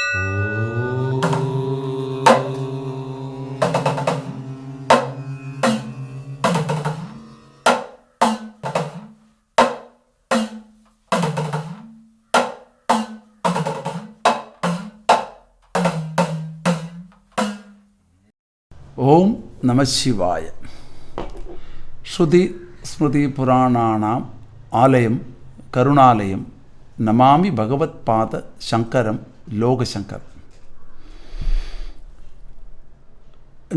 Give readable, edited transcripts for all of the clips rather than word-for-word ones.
ഓം നമഃശിവായ. ശ്രുതി സ്മൃതി പുരാണാനാം ആലയം കരുണാലയം നമാമി ഭഗവത്പാദ ശങ്കരം ലോകശങ്കരം.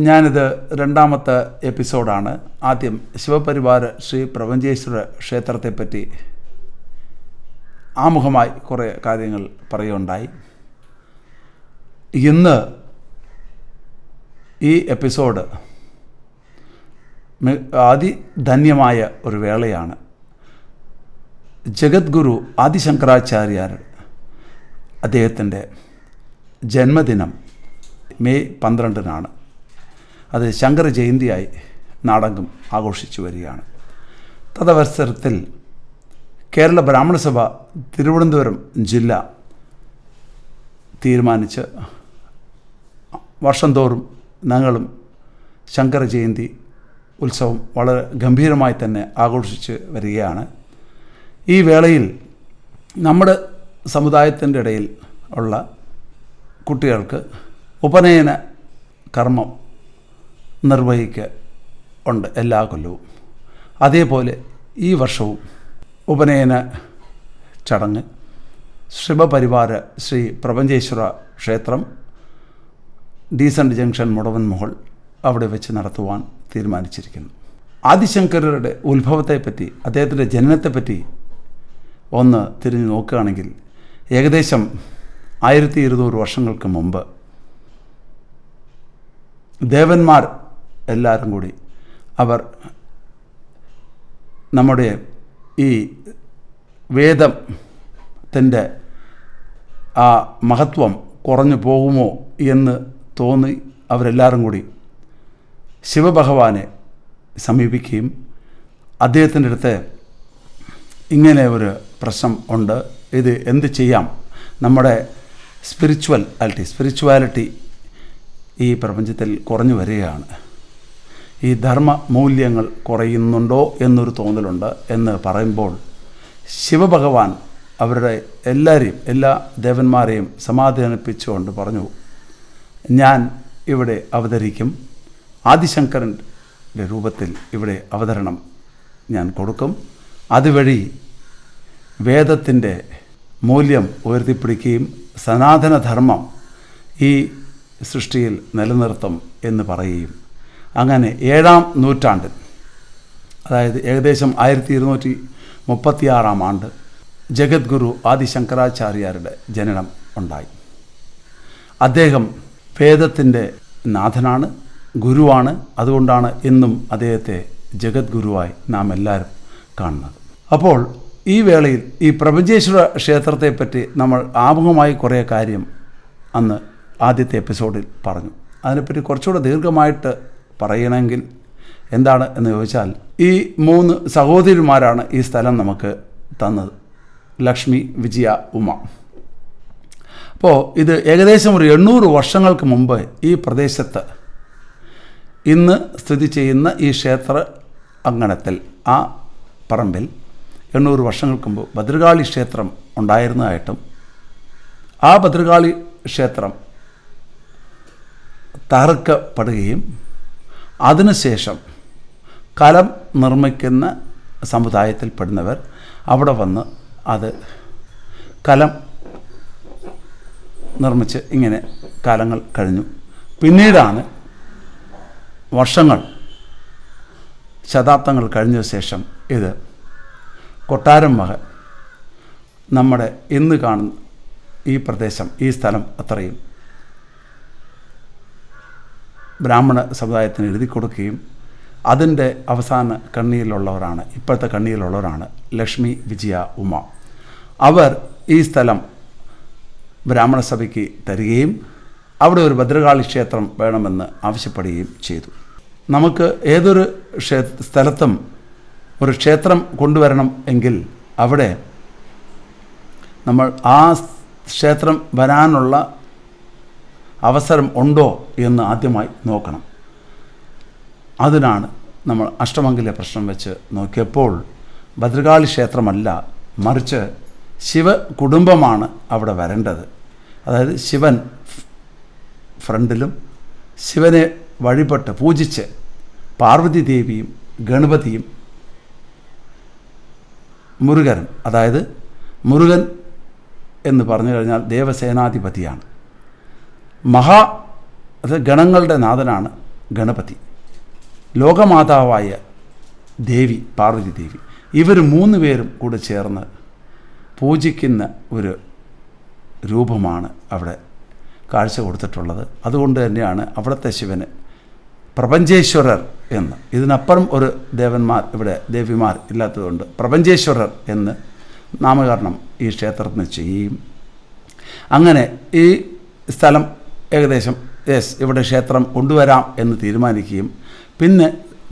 ഞാനിത് രണ്ടാമത്തെ എപ്പിസോഡാണ്. ആദ്യം ശിവപരിവാര ശ്രീ പ്രപഞ്ചേശ്വര ക്ഷേത്രത്തെപ്പറ്റി ആമുഖമായി കുറേ കാര്യങ്ങൾ പറയുകയുണ്ടായി. ഇന്ന് ഈ എപ്പിസോഡ് അതിധന്യമായ ഒരു വേളയാണ്. ജഗദ്ഗുരു ആദിശങ്കരാചാര്യർ അദ്ദേഹത്തിൻ്റെ ജന്മദിനം മെയ് 12-നാണ്. അത് ശങ്കര ജയന്തിയായി നാടെങ്ങും ആഘോഷിച്ചു വരികയാണ്. തദവസരത്തിൽ കേരള ബ്രാഹ്മണ സഭ തിരുവനന്തപുരം ജില്ല തീരുമാനിച്ച് വർഷം തോറും ഞങ്ങളും ശങ്കര ജയന്തി ഉത്സവം വളരെ ഗംഭീരമായി തന്നെ ആഘോഷിച്ച് വരികയാണ്. ഈ വേളയിൽ നമ്മുടെ സമുദായത്തിൻ്റെ ഇടയിൽ ഉള്ള കുട്ടികൾക്ക് ഉപനയന കർമ്മം നിർവഹിക്കുന്നുണ്ട് എല്ലാ കൊല്ലവും. അതേപോലെ ഈ വർഷവും ഉപനയന ചടങ്ങ് ശിവപരിവാര ശ്രീ പ്രപഞ്ചേശ്വര ക്ഷേത്രം ഡീസൻറ്റ് ജംഗ്ഷൻ മുടവൻ മുകൾ അവിടെ വെച്ച് നടത്തുവാൻ തീരുമാനിച്ചിരിക്കുന്നു. ആദിശങ്കരരുടെ ഉത്ഭവത്തെപ്പറ്റി, അദ്ദേഹത്തിൻ്റെ ജനനത്തെപ്പറ്റി ഒന്ന് തിരിഞ്ഞു നോക്കുകയാണെങ്കിൽ ഏകദേശം 1200 വർഷങ്ങൾക്ക് മുമ്പ് ദേവന്മാർ എല്ലാവരും കൂടി അവർ നമ്മുടെ ഈ വേദത്തിൻ്റെ ആ മഹത്വം കുറഞ്ഞു പോകുമോ എന്ന് തോന്നി അവരെല്ലാവരും കൂടി ശിവഭഗവാനെ സമീപിക്കുകയും അദ്ദേഹത്തിൻ്റെ അടുത്ത് ഇങ്ങനെ ഒരു പ്രശ്നം ഉണ്ട്, ഇത് എന്ത് ചെയ്യാം, നമ്മുടെ സ്പിരിച്വാലിറ്റി ഈ പ്രപഞ്ചത്തിൽ കുറഞ്ഞു വരികയാണ്, ഈ ധർമ്മ മൂല്യങ്ങൾ കുറയുന്നുണ്ടോ എന്നൊരു തോന്നലുണ്ട് എന്ന് പറയുമ്പോൾ ശിവഭഗവാൻ അവരുടെ എല്ലാ ദേവന്മാരെയും സമാധാനിപ്പിച്ചുകൊണ്ട് പറഞ്ഞു, ഞാൻ ഇവിടെ അവതരിക്കും, ആദിശങ്കരൻ്റെ രൂപത്തിൽ ഇവിടെ അവതരണം ഞാൻ കൊടുക്കും, അതുവഴി വേദത്തിൻ്റെ മൂല്യം ഉയർത്തിപ്പിടിക്കുകയും സനാതനധർമ്മം ഈ സൃഷ്ടിയിൽ നിലനിർത്തും എന്ന് പറയുകയും അങ്ങനെ 7-ാം നൂറ്റാണ്ടിൽ, അതായത് ഏകദേശം 1236 ആണ്ട് ജഗദ്ഗുരു ആദിശങ്കരാചാര്യരുടെ ജനനം ഉണ്ടായി. അദ്ദേഹം വേദത്തിൻ്റെ നാഥനാണ്, ഗുരുവാണ്. അതുകൊണ്ടാണ് ഇന്നും അദ്ദേഹത്തെ ജഗദ്ഗുരുവായി നാം എല്ലാവരും കാണുന്നത്. അപ്പോൾ ഈ വേളയിൽ ഈ പ്രപഞ്ചേശ്വര ക്ഷേത്രത്തെപ്പറ്റി നമ്മൾ ആമുഖമായി കുറേ കാര്യം അന്ന് ആദ്യത്തെ എപ്പിസോഡിൽ പറഞ്ഞു. അതിനെപ്പറ്റി കുറച്ചുകൂടെ ദീർഘമായിട്ട് പറയണമെങ്കിൽ എന്താണ് എന്ന് ചോദിച്ചാൽ, ഈ 3 സഹോദരിമാരാണ് ഈ സ്ഥലം നമുക്ക് തന്നത്, ലക്ഷ്മി, വിജയ, ഉമ. അപ്പോൾ ഇത് ഏകദേശം ഒരു 800 വർഷങ്ങൾക്ക് മുമ്പ് ഈ പ്രദേശത്ത് ഇന്ന് സ്ഥിതി ചെയ്യുന്ന ഈ ക്ഷേത്ര അങ്കണത്തിൽ, ആ പറമ്പിൽ 800 വർഷങ്ങൾക്ക് മുമ്പ് ഭദ്രകാളി ക്ഷേത്രം ഉണ്ടായിരുന്നതായിട്ടും ആ ഭദ്രകാളി ക്ഷേത്രം തകർക്കപ്പെടുകയും അതിനുശേഷം കലം നിർമ്മിക്കുന്ന സമുദായത്തിൽപ്പെടുന്നവർ അവിടെ വന്ന് അത് കലം നിർമ്മിച്ച് ഇങ്ങനെ കാലങ്ങൾ കഴിഞ്ഞു. പിന്നീടാണ് ശതാബ്ദങ്ങൾ കഴിഞ്ഞ ശേഷം ഇത് കൊട്ടാരം വക നമ്മുടെ ഇന്ന് കാണുന്ന ഈ പ്രദേശം, ഈ സ്ഥലം അത്രയും ബ്രാഹ്മണ സമുദായത്തിന് എഴുതി കൊടുക്കുകയും അതിൻ്റെ അവസാന കണ്ണിയിലുള്ളവരാണ്, ഇപ്പോഴത്തെ കണ്ണിയിലുള്ളവരാണ് ലക്ഷ്മി, വിജയ, ഉമ. അവർ ഈ സ്ഥലം ബ്രാഹ്മണ സഭയ്ക്ക് തരികയും അവിടെ ഒരു ഭദ്രകാളി ക്ഷേത്രം വേണമെന്ന് ആവശ്യപ്പെടുകയും ചെയ്തു. നമുക്ക് ഏതൊരു സ്ഥലത്തും ഒരു ക്ഷേത്രം കൊണ്ടുവരണം എങ്കിൽ അവിടെ നമ്മൾ ആ ക്ഷേത്രം വരാനുള്ള അവസരം ഉണ്ടോ എന്ന് ആദ്യമായി നോക്കണം. അതിനാണ് നമ്മൾ അഷ്ടമംഗല പ്രശ്നം വെച്ച് നോക്കിയപ്പോൾ ഭദ്രകാളി ക്ഷേത്രമല്ല, മറിച്ച് ശിവ കുടുംബമാണ് അവിടെ വരേണ്ടത്. അതായത് ശിവൻ ഫ്രണ്ടിലും ശിവനെ വഴിപെട്ട് പൂജിച്ച് പാർവതി ദേവിയും ഗണപതിയും മുരുകനും, അതായത് മുരുകൻ എന്ന് പറഞ്ഞു കഴിഞ്ഞാൽ ദേവസേനാധിപതിയാണ്, അത് ഗണങ്ങളുടെ നാഥനാണ് ഗണപതി, ലോകമാതാവായ ദേവി പാർവതി ദേവി. ഇവർ 3 പേരും കൂടെ ചേർന്ന് പൂജിക്കുന്ന ഒരു രൂപമാണ് അവിടെ കാഴ്ച കൊടുത്തിട്ടുള്ളത്. അതുകൊണ്ട് തന്നെയാണ് അവിടുത്തെ ശിവന് പ്രപഞ്ചേശ്വരർ എന്ന്, ഇതിനപ്പുറം ഒരു ഇവിടെ ദേവിമാർ ഇല്ലാത്തതുകൊണ്ട് പ്രപഞ്ചേശ്വരർ എന്ന് നാമകരണം ഈ ക്ഷേത്രത്തിന് ചെയ്യും. അങ്ങനെ ഈ സ്ഥലം ഏകദേശം ഇവിടെ ക്ഷേത്രം കൊണ്ടുവരാം എന്ന് തീരുമാനിക്കുകയും പിന്നെ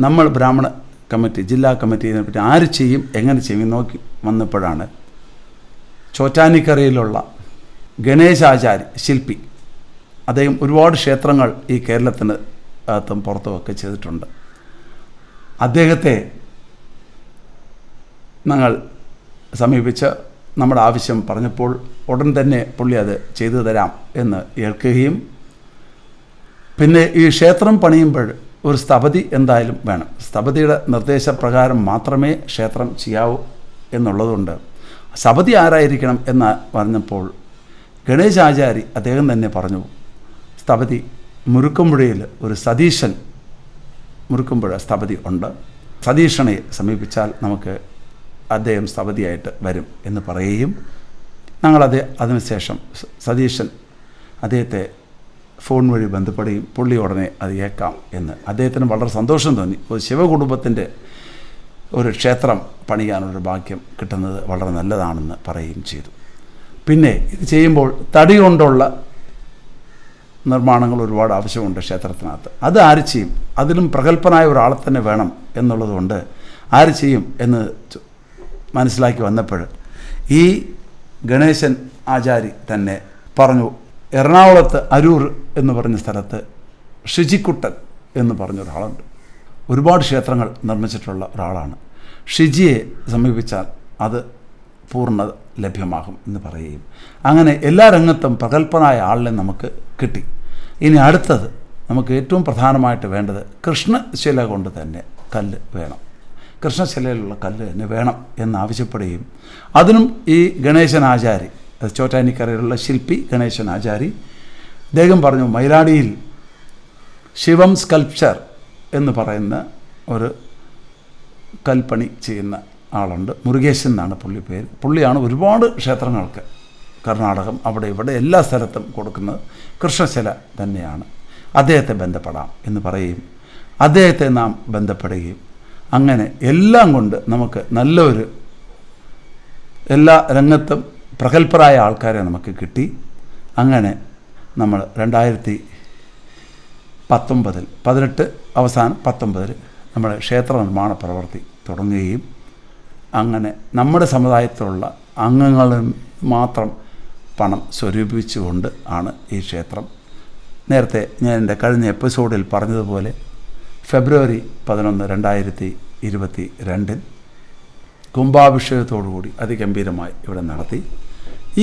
നമ്മൾ ബ്രാഹ്മണ കമ്മിറ്റി, ജില്ലാ കമ്മിറ്റി ഇതിനെപ്പറ്റി ആര് ചെയ്യും, എങ്ങനെ ചെയ്യും നോക്കി വന്നപ്പോഴാണ് ചോറ്റാനിക്കരയിലുള്ള ഗണേശാചാരി ശില്പി, അദ്ദേഹം ഒരുപാട് ക്ഷേത്രങ്ങൾ ഈ കേരളത്തിന് അകത്തും പുറത്തുമൊക്കെ ചെയ്തിട്ടുണ്ട്. അദ്ദേഹത്തെ ഞങ്ങൾ സമീപിച്ച് നമ്മുടെ ആവശ്യം പറഞ്ഞപ്പോൾ ഉടൻ തന്നെ പുള്ളി അത് ചെയ്തു തരാം എന്ന് ഏൽക്കുകയും പിന്നെ ഈ ക്ഷേത്രം പണിയുമ്പോൾ ഒരു സ്ഥപതി എന്തായാലും വേണം. സ്ഥപതിയുടെ നിർദ്ദേശപ്രകാരം മാത്രമേ ക്ഷേത്രം ചെയ്യാവൂ എന്നുള്ളതുകൊണ്ട് സ്ഥപതി ആരായിരിക്കണം എന്ന് പറഞ്ഞപ്പോൾ ഗണേശാചാരി അദ്ദേഹം തന്നെ പറഞ്ഞു, സ്ഥപതി മുരുക്കുമ്പുഴയിൽ ഒരു സതീശൻ മുരുക്കുമ്പുഴ സ്ഥപതി ഉണ്ട്, സതീശനെ സമീപിച്ചാൽ നമുക്ക് അദ്ദേഹം സ്ഥപതിയായിട്ട് വരും എന്ന് പറയുകയും അതിനുശേഷം സതീശൻ അദ്ദേഹത്തെ ഫോൺ വഴി ബന്ധപ്പെടുകയും പുള്ളി ഉടനെ അത് ഏക്കാം എന്ന് അദ്ദേഹത്തിന് വളരെ സന്തോഷം തോന്നി. ഒരു ശിവകുടുംബത്തിൻ്റെ ഒരു ക്ഷേത്രം പണിയാനൊരു ഭാഗ്യം കിട്ടുന്നത് വളരെ നല്ലതാണെന്ന് പറയുകയും ചെയ്തു. പിന്നെ ഇത് ചെയ്യുമ്പോൾ തടി കൊണ്ടുള്ള നിർമ്മാണങ്ങൾ ഒരുപാട് ആവശ്യമുണ്ട് ക്ഷേത്രത്തിനകത്ത്. അത് ആര് ചെയ്യും? അതിലും പ്രഗത്ഭനായ ഒരാളെ തന്നെ വേണം എന്നുള്ളതുകൊണ്ട് ആര് ചെയ്യും എന്ന് മനസ്സിലാക്കി വന്നപ്പോൾ ഈ ഗണേശൻ ആചാരി തന്നെ പറഞ്ഞു, എറണാകുളത്ത് അരൂർ എന്ന് പറഞ്ഞ സ്ഥലത്ത് ഷിജിക്കുട്ടൻ എന്ന് പറഞ്ഞൊരാളുണ്ട്. ഒരുപാട് ക്ഷേത്രങ്ങൾ നിർമ്മിച്ചിട്ടുള്ള ഒരാളാണ്. ഷിജിയെ സമീപിച്ചാൽ അത് പൂർണ്ണ ലഭ്യമാകും എന്ന് പറയുകയും അങ്ങനെ എല്ലാ രംഗത്തും പ്രഗത്ഭനായ ആളിനെ നമുക്ക് കിട്ടി. ഇനി അടുത്തത് നമുക്ക് ഏറ്റവും പ്രധാനമായിട്ട് വേണ്ടത് കൃഷ്ണശില കൊണ്ട് തന്നെ കല്ല് വേണം, കൃഷ്ണശിലയിലുള്ള കല്ല് തന്നെ വേണം എന്നാവശ്യപ്പെടുകയും അതിനും ഈ ഗണേശനാചാരി, ചോറ്റാനിക്കരയിലുള്ള ശില്പി ഗണേശനാചാരി അദ്ദേഹം പറഞ്ഞു, മയിലാടിയിൽ ശിവം സ്കൾപ്ചർ എന്ന് പറയുന്ന ഒരു കൽപ്പണി ചെയ്യുന്ന ആളുണ്ട്, മുരുകേശൻ എന്നാണ് പുള്ളി പേര്. പുള്ളിയാണ് ഒരുപാട് ക്ഷേത്രങ്ങൾക്ക് കർണാടകം അവിടെ ഇവിടെ എല്ലാ സ്ഥലത്തും കൊടുക്കുന്നത് കൃഷ്ണശില തന്നെയാണ്, അദ്ദേഹത്തെ ബന്ധപ്പെടാം എന്ന് പറയുകയും അദ്ദേഹത്തെ നാം ബന്ധപ്പെടുകയും അങ്ങനെ എല്ലാം കൊണ്ട് നമുക്ക് നല്ലൊരു എല്ലാ രംഗത്തും പ്രഗത്ഭരായ ആൾക്കാരെ നമുക്ക് കിട്ടി. അങ്ങനെ നമ്മൾ 2018 അവസാനം 19 നമ്മുടെ ക്ഷേത്ര നിർമ്മാണ പ്രവൃത്തി തുടങ്ങുകയും അങ്ങനെ നമ്മുടെ സമുദായത്തിലുള്ള അംഗങ്ങളിൽ മാത്രം പണം സ്വരൂപിച്ചുകൊണ്ട് ആണ് ഈ ക്ഷേത്രം. നേരത്തെ ഞാൻ എൻ്റെ കഴിഞ്ഞ എപ്പിസോഡിൽ പറഞ്ഞതുപോലെ ഫെബ്രുവരി 11, 2022 കുംഭാഭിഷേകത്തോടുകൂടി അതിഗംഭീരമായി ഇവിടെ നടത്തി.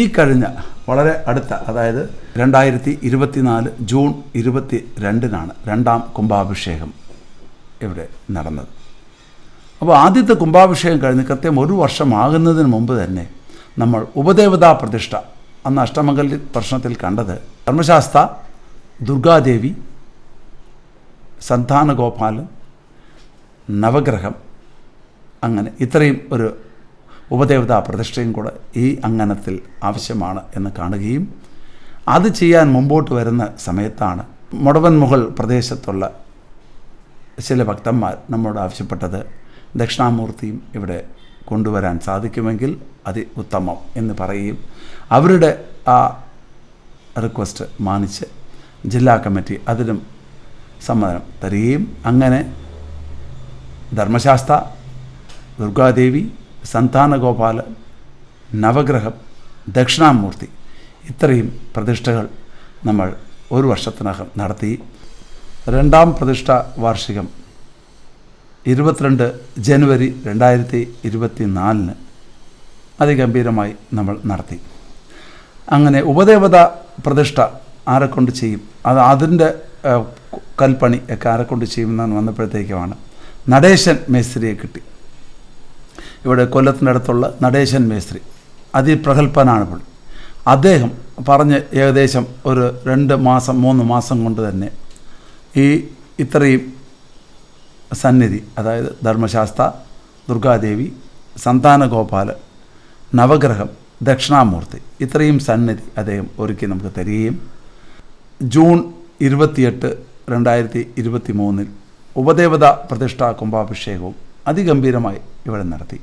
ഈ കഴിഞ്ഞ വളരെ അടുത്ത, അതായത് 2024 ജൂൺ 22 രണ്ടാം കുംഭാഭിഷേകം ഇവിടെ നടന്നത്. അപ്പോൾ ആദ്യത്തെ കുംഭാഭിഷേകം കഴിഞ്ഞ് കൃത്യം 1 വർഷമാകുന്നതിന് മുമ്പ് തന്നെ നമ്മൾ ഉപദേവതാ പ്രതിഷ്ഠ, അന്ന് അഷ്ടമംഗല പ്രശ്നത്തിൽ കണ്ടത് ധർമ്മശാസ്ത്ര, ദുർഗാദേവി, സന്താനഗോപാലൻ, നവഗ്രഹം, അങ്ങനെ ഇത്രയും ഒരു ഉപദേവതാ പ്രതിഷ്ഠയും കൂടെ ഈ അങ്കണത്തിൽ ആവശ്യമാണ് എന്ന് കാണുകയും അത് ചെയ്യാൻ മുമ്പോട്ട് വരുന്ന സമയത്താണ് മുടവൻ മുകൾ പ്രദേശത്തുള്ള ചില ഭക്തന്മാർ നമ്മോട് ആവശ്യപ്പെട്ടത് ദക്ഷിണാമൂർത്തിയും ഇവിടെ കൊണ്ടുവരാൻ സാധിക്കുമെങ്കിൽ ഉത്തമം എന്ന് പറയുകയും അവരുടെ ആ റിക്വസ്റ്റ് മാനിച്ച് ജില്ലാ കമ്മിറ്റി അതിനും സമ്മതം തരികയും അങ്ങനെ ധർമ്മശാസ്ത്ര, ദുർഗാദേവി, സന്താനഗോപാല, നവഗ്രഹം, ദക്ഷിണാമൂർത്തി ഇത്രയും പ്രതിഷ്ഠകൾ നമ്മൾ 1 വർഷത്തിനകം നടത്തി. 2ാം പ്രതിഷ്ഠാ വാർഷികം 22 ജനുവരി 2024 അതിഗംഭീരമായി നമ്മൾ നടത്തി. അങ്ങനെ ഉപദേവത പ്രതിഷ്ഠ ആരെക്കൊണ്ട് ചെയ്യും, അതിൻ്റെ കൽപ്പണി ഒക്കെ ആരെക്കൊണ്ട് ചെയ്യുമെന്ന് വന്നപ്പോഴത്തേക്കുമാണ് നടേശൻ മേസ്ത്രിയെ കിട്ടി. ഇവിടെ കൊല്ലത്തിനടുത്തുള്ള നടേശൻ മേസ്ത്രി അതിപ്രഗൽഭനാണ് പുള്ളി. അദ്ദേഹം പറഞ്ഞ് ഏകദേശം ഒരു 2 മാസം 3 മാസം കൊണ്ട് തന്നെ ഇത്രയും സന്നിധി, അതായത് ധർമ്മശാസ്ത്ര, ദുർഗാദേവി, സന്താനഗോപാല, നവഗ്രഹം, ദക്ഷിണാമൂർത്തി, ഇത്രയും സന്നിധി അദ്ദേഹം ഒരുക്കി നമുക്ക് തരികയും ജൂൺ 28, 2023 ഉപദേവതാ പ്രതിഷ്ഠാ കുംഭാഭിഷേകവും അതിഗംഭീരമായി ഇവിടെ നടത്തി.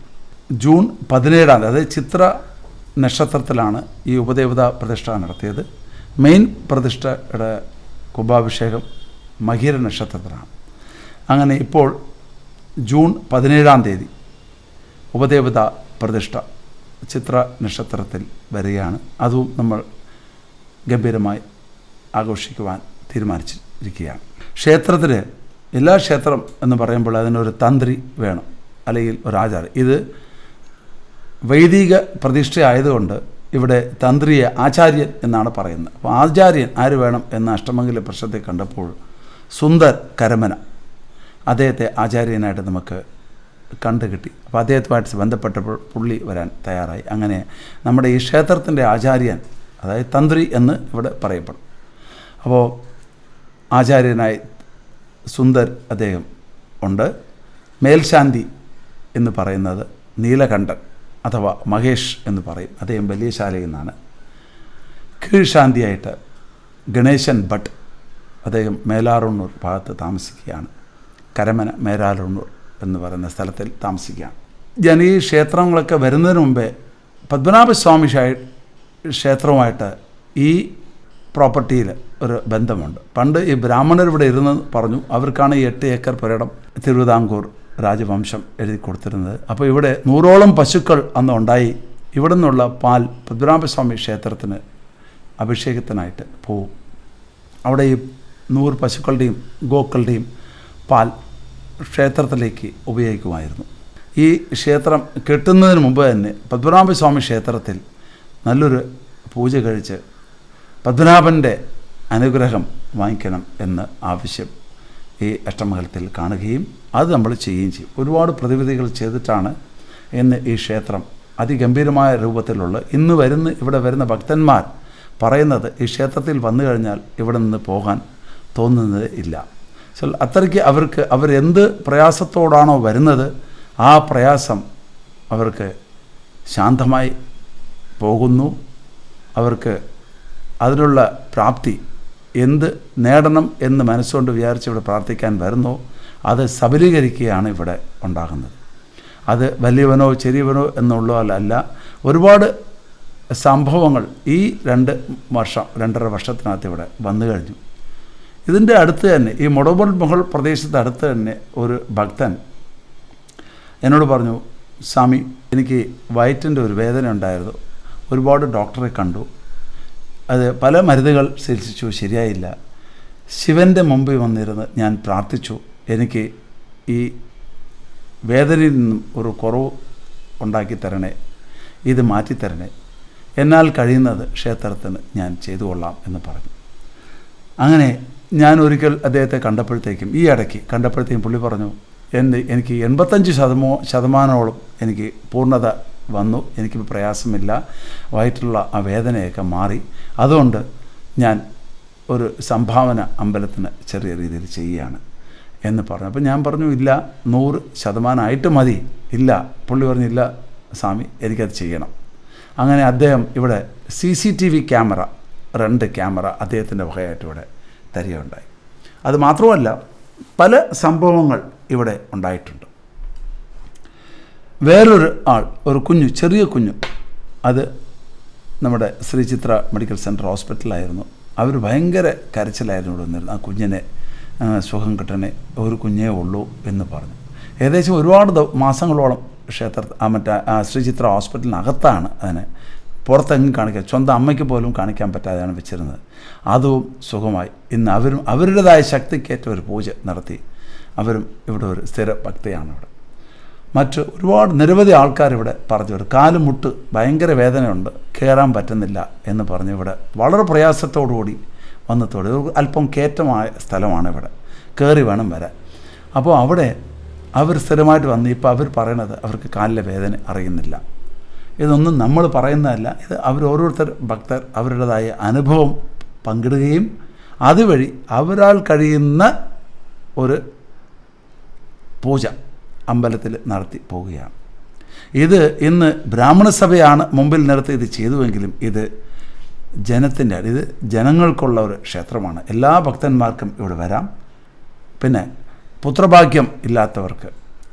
ജൂൺ 17, അതായത് ചിത്ര നക്ഷത്രത്തിലാണ് ഈ ഉപദേവതാ പ്രതിഷ്ഠ നടത്തിയത്. മെയിൻ പ്രതിഷ്ഠയുടെ കുംഭാഭിഷേകം മകീര നക്ഷത്രത്തിലാണ്. അങ്ങനെ ഇപ്പോൾ ജൂൺ 17 ഉപദേവതാ പ്രതിഷ്ഠ ചിത്ര നക്ഷത്രത്തിൽ വരികയാണ്. അതും നമ്മൾ ഗംഭീരമായി ആഘോഷിക്കുവാൻ തീരുമാനിച്ചിരിക്കുകയാണ്. ക്ഷേത്രത്തിൽ എല്ലാ ക്ഷേത്രം എന്ന് പറയുമ്പോൾ അതിനൊരു തന്ത്രി വേണം, അല്ലെങ്കിൽ ഒരു ആചാരം. ഇത് വൈദിക പ്രതിഷ്ഠ ആയതുകൊണ്ട് ഇവിടെ തന്ത്രിയെ ആചാര്യൻ എന്നാണ് പറയുന്നത്. അപ്പോൾ ആചാര്യൻ ആര് വേണം എന്ന അഷ്ടമംഗല പ്രശ്നത്തെ കണ്ടപ്പോൾ സുന്ദർ കരമന അദ്ദേഹത്തെ ആചാര്യനായിട്ട് നമുക്ക് കണ്ടുകിട്ടി. അപ്പോൾ അദ്ദേഹത്തുമായിട്ട് ബന്ധപ്പെട്ടപ്പോൾ പുള്ളി വരാൻ തയ്യാറായി. അങ്ങനെ നമ്മുടെ ഈ ക്ഷേത്രത്തിൻ്റെ ആചാര്യൻ, അതായത് തന്ത്രി എന്ന് ഇവിടെ പറയപ്പെടും. അപ്പോൾ ആചാര്യനായി സുന്ദർ അദ്ദേഹം ഉണ്ട്. മേൽശാന്തി എന്ന് പറയുന്നത് നീലകണ്ഠൻ അഥവാ മഹേഷ് എന്ന് പറയും, അദ്ദേഹം വലിയ ശാലയിൽ നിന്നാണ്. കീഴ്ശാന്തിയായിട്ട് ഗണേശൻ ഭട്ട്, അദ്ദേഹം മേലാറുണ്ണൂർ ഭാഗത്ത് താമസിക്കുകയാണ്. കരമന മേലാറുണ്ണൂർ എന്ന് പറയുന്ന സ്ഥലത്തിൽ താമസിക്കുകയാണ്. ഞാൻ ഈ ക്ഷേത്രങ്ങളൊക്കെ വരുന്നതിന് മുമ്പേ പത്മനാഭസ്വാമി ക്ഷേത്രവുമായിട്ട് ഈ പ്രോപ്പർട്ടിയിൽ ഒരു ബന്ധമുണ്ട്. പണ്ട് ഈ ബ്രാഹ്മണർ ഇവിടെ ഇരുന്ന് പറഞ്ഞു, അവർക്കാണ് ഈ 8 ഏക്കർ പുരയിടം തിരുവിതാംകൂർ രാജവംശം എഴുതി കൊടുത്തിരുന്നത്. അപ്പോൾ ഇവിടെ 100ഓളം പശുക്കൾ അന്ന് ഉണ്ടായി. ഇവിടെ നിന്നുള്ള പാൽ പത്മനാഭസ്വാമി ക്ഷേത്രത്തിന് അഭിഷേകത്തിനായിട്ട് പോവും. അവിടെ ഈ 100 പശുക്കളുടെയും ഗോക്കളുടെയും പാൽ ക്ഷേത്രത്തിലേക്ക് ഉപയോഗിക്കുമായിരുന്നു. ഈ ക്ഷേത്രം കെട്ടുന്നതിന് മുമ്പ് തന്നെ പത്മനാഭസ്വാമി ക്ഷേത്രത്തിൽ നല്ലൊരു പൂജ കഴിച്ച് പത്മനാഭൻ്റെ അനുഗ്രഹം വാങ്ങിക്കണം എന്ന് ആവശ്യം ഈ അഷ്ടമംഗലത്തിൽ കാണുകയും അത് നമ്മൾ ചെയ്യുകയും ചെയ്യും. ഒരുപാട് പ്രതിവിധികൾ ചെയ്തിട്ടാണ് ഇന്ന് ഈ ക്ഷേത്രം അതിഗംഭീരമായ രൂപത്തിലുള്ള ഇവിടെ വരുന്ന ഭക്തന്മാർ പറയുന്നത് ഈ ക്ഷേത്രത്തിൽ വന്നു കഴിഞ്ഞാൽ ഇവിടെ നിന്ന് പോകാൻ തോന്നുന്നത് ഇല്ല. അത്രയ്ക്ക് അവരെന്ത് പ്രയാസത്തോടാണോ വരുന്നത് ആ പ്രയാസം അവർക്ക് ശാന്തമായി പോകുന്നു. അവർക്ക് അതിനുള്ള പ്രാപ്തി എന്ത് നേടണം എന്ന് മനസ്സുകൊണ്ട് വിചാരിച്ച് ഇവിടെ പ്രാർത്ഥിക്കാൻ വരുന്നോ അത് സബലീകരിക്കുകയാണ് ഇവിടെ ഉണ്ടാകുന്നത്. അത് വലിയവനോ ചെറിയവനോ എന്നുള്ളതല്ല. ഒരുപാട് സംഭവങ്ങൾ ഈ 2.5 വർഷത്തിനകത്ത് ഇവിടെ വന്നു കഴിഞ്ഞു. ഇതിൻ്റെ അടുത്ത് തന്നെ ഈ മുടവൽ മുകൾ പ്രദേശത്ത് അടുത്ത് തന്നെ ഒരു ഭക്തൻ എന്നോട് പറഞ്ഞു, സ്വാമി എനിക്ക് വയറ്റിൻ്റെ ഒരു വേദന ഉണ്ടായിരുന്നു, ഒരുപാട് ഡോക്ടറെ കണ്ടു, അത് പല മരുന്നുകൾ ചികിത്സിച്ചു, ശരിയായില്ല. ശിവൻ്റെ മുമ്പിൽ വന്നിരുന്ന് ഞാൻ പ്രാർത്ഥിച്ചു, എനിക്ക് ഈ വേദനയിൽ നിന്നും ഒരു കുറവ് ഉണ്ടാക്കി തരണേ, ഇത് മാറ്റിത്തരണേ, എന്നാൽ കഴിയുന്നത് ക്ഷേത്രത്തിന് ഞാൻ ചെയ്തു കൊള്ളാം എന്ന് പറഞ്ഞു. അങ്ങനെ ഞാൻ ഒരിക്കൽ അദ്ദേഹത്തെ കണ്ടപ്പോഴത്തേക്കും ഈ ഇടയ്ക്ക് കണ്ടപ്പോഴത്തേക്കും പുള്ളി പറഞ്ഞു, എനിക്ക് 85% എനിക്ക് പൂർണ്ണത വന്നു, എനിക്ക് പ്രയാസമില്ല, വയറ്റിലുള്ള ആ വേദനയൊക്കെ മാറി, അതുകൊണ്ട് ഞാൻ ഒരു സംഭാവന അമ്പലത്തിന് ചെറിയ രീതിയിൽ ചെയ്യുകയാണ് എന്ന് പറഞ്ഞു. അപ്പോൾ ഞാൻ പറഞ്ഞു, ഇല്ല 100% മതി. ഇല്ല, പുള്ളി പറഞ്ഞു, ഇല്ല സ്വാമി എനിക്കത് ചെയ്യണം. അങ്ങനെ അദ്ദേഹം ഇവിടെ CCTV ക്യാമറ 2 ക്യാമറ അദ്ദേഹത്തിൻ്റെ വകയായിട്ട് ഇവിടെ തരികയുണ്ടായി. അത് മാത്രമല്ല പല സംഭവങ്ങൾ ഇവിടെ ഉണ്ടായിട്ടുണ്ട്. വേറൊരു ആൾ, ഒരു കുഞ്ഞു, ചെറിയ കുഞ്ഞു, അത് നമ്മുടെ ശ്രീ ചിത്ര മെഡിക്കൽ സെൻറ്റർ ഹോസ്പിറ്റലായിരുന്നു. അവർ ഭയങ്കര കരച്ചിലായിരുന്നു ഇവിടെ വന്നിരുന്നു. ആ കുഞ്ഞിനെ സുഖം കിട്ടണേ, ഒരു കുഞ്ഞേ ഉള്ളൂ എന്ന് പറഞ്ഞു. ഏകദേശം ഒരുപാട് മാസങ്ങളോളം ശ്രീ ചിത്ര ഹോസ്പിറ്റലിനകത്താണ് അതിനെ പുറത്തെങ്ങും കാണിക്കാൻ, സ്വന്തം അമ്മയ്ക്ക് പോലും കാണിക്കാൻ പറ്റാതെയാണ് വെച്ചിരുന്നത്. അതും സുഖമായി. ഇന്ന് അവരുടേതായ ശക്തിക്കേറ്റ ഒരു പൂജ നടത്തി അവരും ഇവിടെ ഒരു സ്ഥിര ഭക്തിയാണ് ഇവിടെ. മറ്റ് ഒരുപാട് നിരവധി ആൾക്കാർ ഇവിടെ പറഞ്ഞു വരും. കാലുമുട്ട് ഭയങ്കര വേദനയുണ്ട്, കയറാൻ പറ്റുന്നില്ല എന്ന് പറഞ്ഞ് ഇവിടെ വളരെ പ്രയാസത്തോടുകൂടി വന്നത്തോടെ അല്പം കയറ്റമായ സ്ഥലമാണ് ഇവിടെ, കയറി വേണം വരാൻ. അപ്പോൾ അവിടെ അവർ സ്ഥിരമായിട്ട് വന്ന് ഇപ്പോൾ അവർ പറയണത് അവർക്ക് കാലിലെ വേദന അറിയുന്നില്ല. ഇതൊന്നും നമ്മൾ പറയുന്നതല്ല, ഇത് ഓരോരുത്തർ ഭക്തർ അവരുടേതായ അനുഭവം പങ്കിടുകയും അതുവഴി അവരാൽ കഴിയുന്ന ഒരു പൂജ അമ്പലത്തിൽ നടത്തി പോവുകയാണ്. ഇത് ഇന്ന് ബ്രാഹ്മണ സഭയാണ് മുമ്പിൽ നിർത്തി ഇത് ചെയ്തുവെങ്കിലും ഇത് ഇത് ജനങ്ങൾക്കുള്ള ഒരു ക്ഷേത്രമാണ്. എല്ലാ ഭക്തന്മാർക്കും ഇവിടെ വരാം. പിന്നെ പുത്രഭാഗ്യം ഇല്ലാത്തവർക്ക്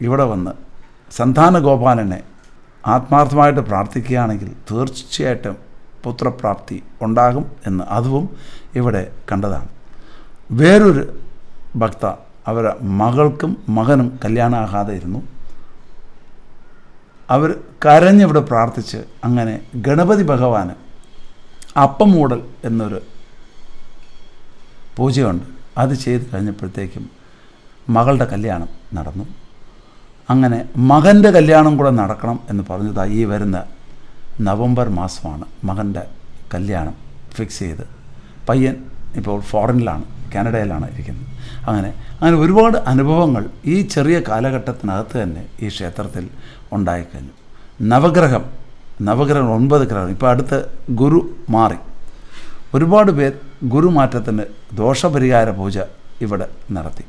ഇവിടെ വന്ന് സന്താന ഗോപാലനെ ആത്മാർത്ഥമായിട്ട് പ്രാർത്ഥിക്കുകയാണെങ്കിൽ തീർച്ചയായിട്ടും പുത്രപ്രാപ്തി ഉണ്ടാകും എന്ന് അതും ഇവിടെ കണ്ടതാണ്. വേറൊരു ഭക്ത അവരെ മകൾക്കും മകനും കല്യാണമാകാതെ ഇരുന്നു. അവർ കരഞ്ഞിവിടെ പ്രാർത്ഥിച്ച് അങ്ങനെ ഗണപതി ഭഗവാന് അപ്പം മൂടൽ എന്നൊരു പൂജയുണ്ട്. അത് ചെയ്ത് കഴിഞ്ഞപ്പോഴത്തേക്കും മകളുടെ കല്യാണം നടന്നു. അങ്ങനെ മകൻ്റെ കല്യാണം കൂടെ നടക്കണം എന്ന് പറഞ്ഞതായി ഈ വരുന്ന നവംബർ മാസമാണ് മകൻ്റെ കല്യാണം ഫിക്സ് ചെയ്ത്. പയ്യൻ ഇപ്പോൾ ഫോറിനിലാണ്, കാനഡയിലാണ് ഇരിക്കുന്നത്. അങ്ങനെ ഒരുപാട് അനുഭവങ്ങൾ ഈ ചെറിയ കാലഘട്ടത്തിനകത്ത് തന്നെ ഈ ക്ഷേത്രത്തിൽ ഉണ്ടായിക്കഴിഞ്ഞു. നവഗ്രഹം 9 ഗ്രഹം. ഇപ്പോൾ അടുത്ത് ഗുരു മാറി. ഒരുപാട് പേർ ഗുരുമാറ്റത്തിന് ദോഷപരിഹാര പൂജ ഇവിടെ നടത്തി.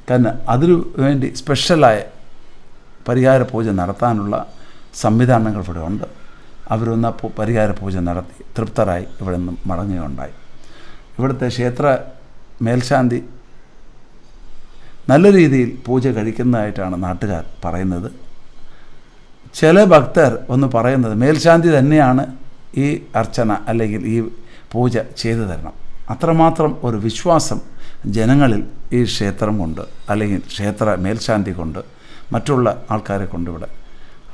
കാരണം അതിനു വേണ്ടി സ്പെഷ്യലായ പരിഹാര പൂജ നടത്താനുള്ള സംവിധാനങ്ങൾ ഇവിടെ ഉണ്ട്. അവരൊന്ന് പരിഹാര പൂജ നടത്തി തൃപ്തരായി ഇവിടെ നിന്നും മടങ്ങുകയുണ്ടായി. ഇവിടുത്തെ ക്ഷേത്ര മേൽശാന്തി നല്ല രീതിയിൽ പൂജ കഴിക്കുന്നതായിട്ടാണ് നാട്ടുകാർ പറയുന്നത്. ചില ഭക്തർ ഒന്ന് പറയുന്നത് മേൽശാന്തി തന്നെയാണ് ഈ അർച്ചന അല്ലെങ്കിൽ ഈ പൂജ ചെയ്തു തരണം. അത്രമാത്രം ഒരു വിശ്വാസം ജനങ്ങളിൽ ഈ ക്ഷേത്രം കൊണ്ട് അല്ലെങ്കിൽ ക്ഷേത്ര മേൽശാന്തി കൊണ്ട് മറ്റുള്ള ആൾക്കാരെ കൊണ്ടിവിടെ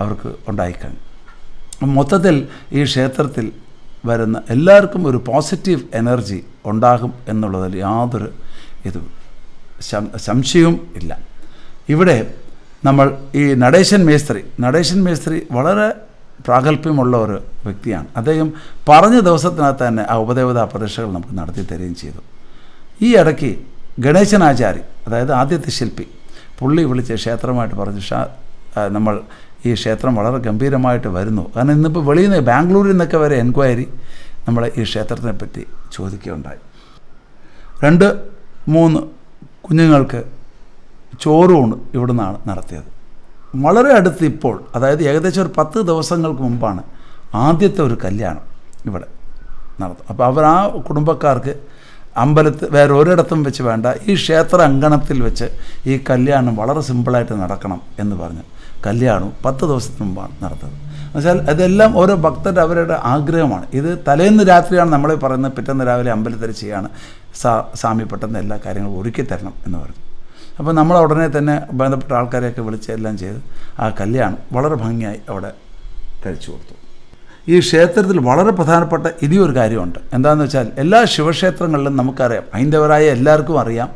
അവർക്ക് ഉണ്ടായിക്കഴിഞ്ഞു. മൊത്തത്തിൽ ഈ ക്ഷേത്രത്തിൽ വരുന്ന എല്ലാവർക്കും ഒരു പോസിറ്റീവ് എനർജി ഉണ്ടാകും എന്നുള്ളതിൽ യാതൊരു സംശയവും ഇല്ല. ഇവിടെ നമ്മൾ ഈ നടേശൻ മേസ്ത്രി വളരെ പ്രാഗൽഭ്യമുള്ള ഒരു വ്യക്തിയാണ്. അദ്ദേഹം പറഞ്ഞ ദിവസത്തിനകത്ത് തന്നെ ആ ഉപദേവതാ പരീക്ഷകൾ നമുക്ക് നടത്തി തരികയും ചെയ്തു. ഈ ഇടയ്ക്ക് ഗണേശനാചാരി, അതായത് ആദ്യത്തെ ശില്പി, പുള്ളി വിളിച്ച് ക്ഷേത്രമായിട്ട് പറഞ്ഞു, നമ്മൾ ഈ ക്ഷേത്രം വളരെ ഗംഭീരമായിട്ട് വരുന്നു. കാരണം ഇന്നിപ്പോൾ വെളിയിൽ നിന്ന് ബാംഗ്ലൂരിൽ നിന്നൊക്കെ വരെ എൻക്വയറി നമ്മളെ ഈ ക്ഷേത്രത്തിനെ പറ്റി ചോദിക്കുകയുണ്ടായി. 2-3 കുഞ്ഞുങ്ങൾക്ക് ചോറൂണ് ഇവിടെ നിന്നാണ് നടത്തിയത്. വളരെ അടുത്ത് ഇപ്പോൾ, അതായത് ഏകദേശം ഒരു 10 ദിവസങ്ങൾക്ക് മുമ്പാണ് ആദ്യത്തെ ഒരു കല്യാണം ഇവിടെ നടത്തും. അപ്പോൾ അവർ ആ കുടുംബക്കാർക്ക് അമ്പലത്തിൽ വേറെ ഒരിടത്തും വെച്ച് വേണ്ട, ഈ ക്ഷേത്ര അങ്കണത്തിൽ വെച്ച് ഈ കല്യാണം വളരെ സിമ്പിളായിട്ട് നടക്കണം എന്ന് പറഞ്ഞ് കല്യാണവും 10 ദിവസത്തിന് മുമ്പാണ് നടത്തുന്നത്. എന്നുവെച്ചാൽ അതെല്ലാം ഓരോ ഭക്തരുടെ അവരുടെ ആഗ്രഹമാണ്. ഇത് തലേന്ന് രാത്രിയാണ് നമ്മളെ പറയുന്നത്, പിറ്റേന്ന് രാവിലെ അമ്പലത്തിൽ ചെയ്യാണ് സ്വാമി പെട്ടെന്ന് എല്ലാ കാര്യങ്ങളും ഒരുക്കി തരണം എന്ന് പറഞ്ഞു. അപ്പോൾ നമ്മൾ ഉടനെ തന്നെ ബന്ധപ്പെട്ട ആൾക്കാരെയൊക്കെ വിളിച്ച് എല്ലാം ചെയ്ത് ആ കല്യാണം വളരെ ഭംഗിയായി അവിടെ കഴിച്ചു കൊടുത്തു. ഈ ക്ഷേത്രത്തിൽ വളരെ പ്രധാനപ്പെട്ട ഇനിയൊരു കാര്യമുണ്ട്. എന്താണെന്ന് വെച്ചാൽ എല്ലാ ശിവക്ഷേത്രങ്ങളിലും നമുക്കറിയാം, ഹൈന്ദവരായ എല്ലാവർക്കും അറിയാം,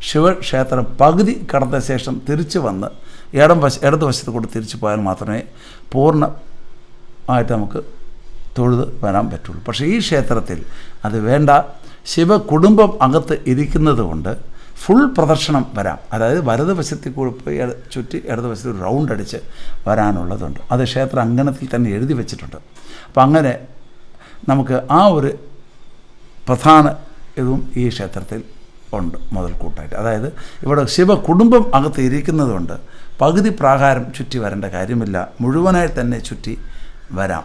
ശിവക്ഷേത്രം പകുതി കടന്ന ശേഷം തിരിച്ചു വന്ന് ഇടതുവശത്ത് കൂടി തിരിച്ചു പോയാൽ മാത്രമേ പൂർണ്ണമായിട്ട് നമുക്ക് തൊഴുത് വരാൻ പറ്റുള്ളൂ. പക്ഷേ ഈ ക്ഷേത്രത്തിൽ അത് വേണ്ട. ശിവകുടുംബം അകത്ത് ഇരിക്കുന്നത് കൊണ്ട് ഫുൾ പ്രദർശനം വരാം. അതായത് വലതുവശത്തിൽ കൂടി പോയി ചുറ്റി ഇടതുവശത്ത് ഒരു റൗണ്ട് അടിച്ച് വരാനുള്ളതുണ്ട്. അത് ക്ഷേത്ര അങ്കണത്തിൽ തന്നെ എഴുതി വെച്ചിട്ടുണ്ട്. അപ്പം അങ്ങനെ നമുക്ക് ആ ഒരു പ്രധാന ഇതും ഈ ക്ഷേത്രത്തിൽ ഉണ്ട് മുതൽക്കൂട്ടായിട്ട്. അതായത് ഇവിടെ ശിവകുടുംബം അകത്ത് ഇരിക്കുന്നതുകൊണ്ട് പകുതി പ്രാകാരം ചുറ്റി വരേണ്ട കാര്യമില്ല, മുഴുവനായി തന്നെ ചുറ്റി വരാം.